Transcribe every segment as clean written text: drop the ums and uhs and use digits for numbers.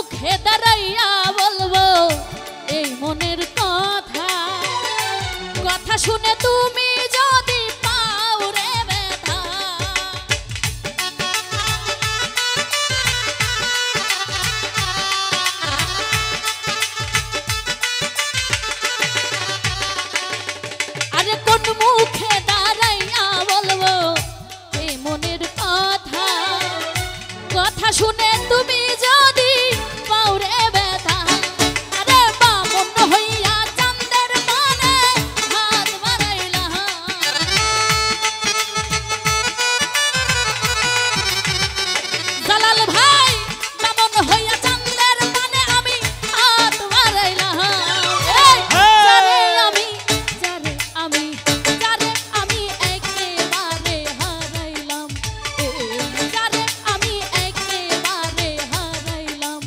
মুখে দাঁড়াইয়া বলবো এই মনের কথা, কথা শুনে তুমি যদি পাও রে ব্যথা। আরে কোন মুখে দাঁড়াইয়া বলবো এই মনের কথা, কথা শুনে তুমি যদি পাও রে ব্যথা। আরে বামন হইয়া চাঁদের পানে হাত বাড়াইলা, জালাল ভাই বামন হইয়া চাঁদের পানে আমি হাত বাড়াইলাম। যারে আমি একেবারে হারাইলাম, যারে আমি একেবারে হারাইলাম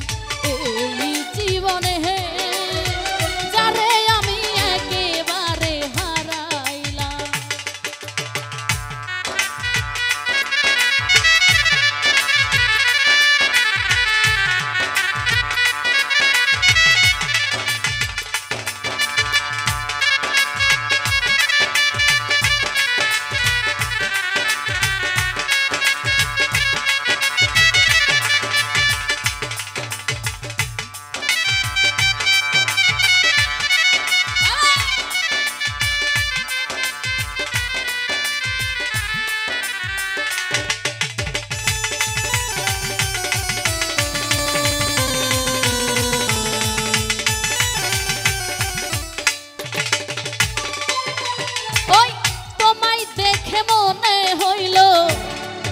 এই জীবনে, যারে আমি একেবারে হারাইলাম। ওই তোমায় দেখে মনে হইল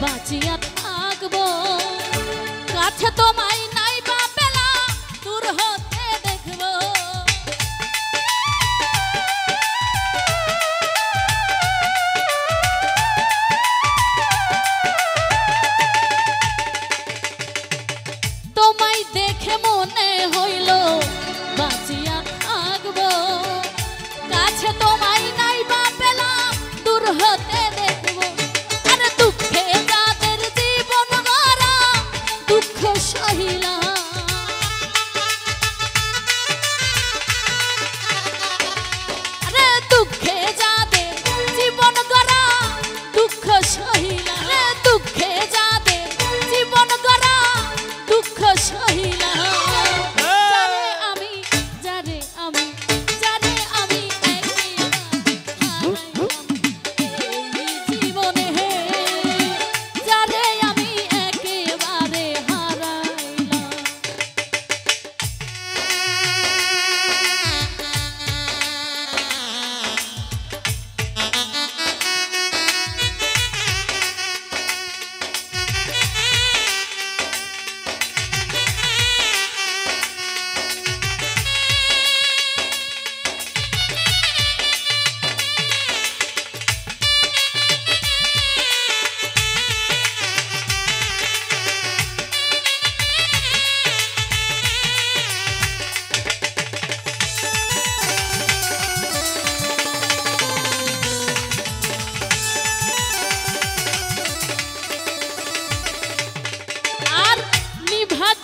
বাঁচিয়া থাকবো, কাছে তোমায় নাই বা পেলাম দূর হতে দেখবো। তোমায় দেখে মনে হইল বাঁচিয়া থাকবো, কাছে তোমায় নাই বা পেলাম দূর হতে দেখবো। আরে দুঃখে যাদের জীবন গড়া দুঃখ সহিলাম, আরে দুঃখে যাদের জীবন গড়া দুঃখ সহিলাম, আরে দুঃখে যাদের জীবন গড়া দুঃখ সহিলাম। যারে আমি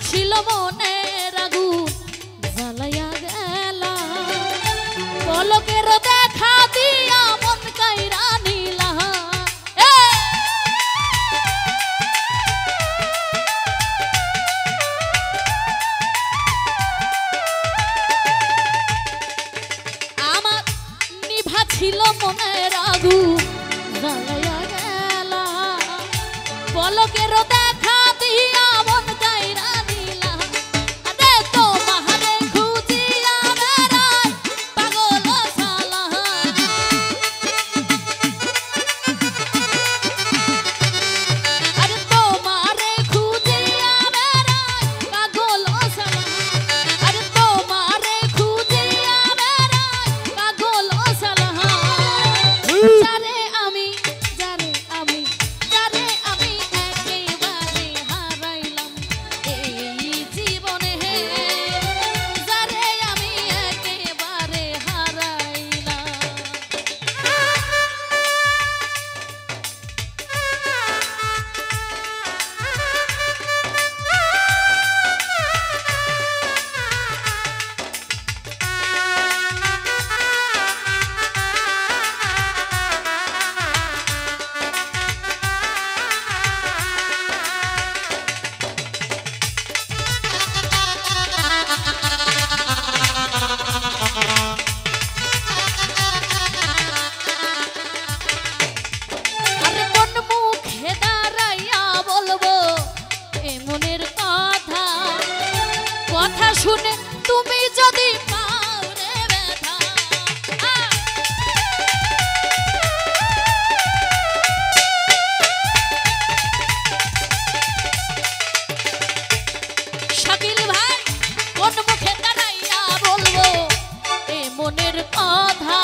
ছিল মনের আগুন জ্বালাইয়া গেল, পলকের দেখা দিয়া মন কাইরা নিলা। আমার নিভা ছিল মনের আগুন জ্বালাইয়া গেল, পলকের দেখা দিয়া মন কাইরা যারে আমি শুনে তুমি যদি পাও রে ব্যথা শাকিল ভাই কোন মুখে দাঁড়াইয়া বলবো এ মনের কথা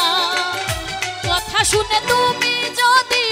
কথা শুনে তুমি যদি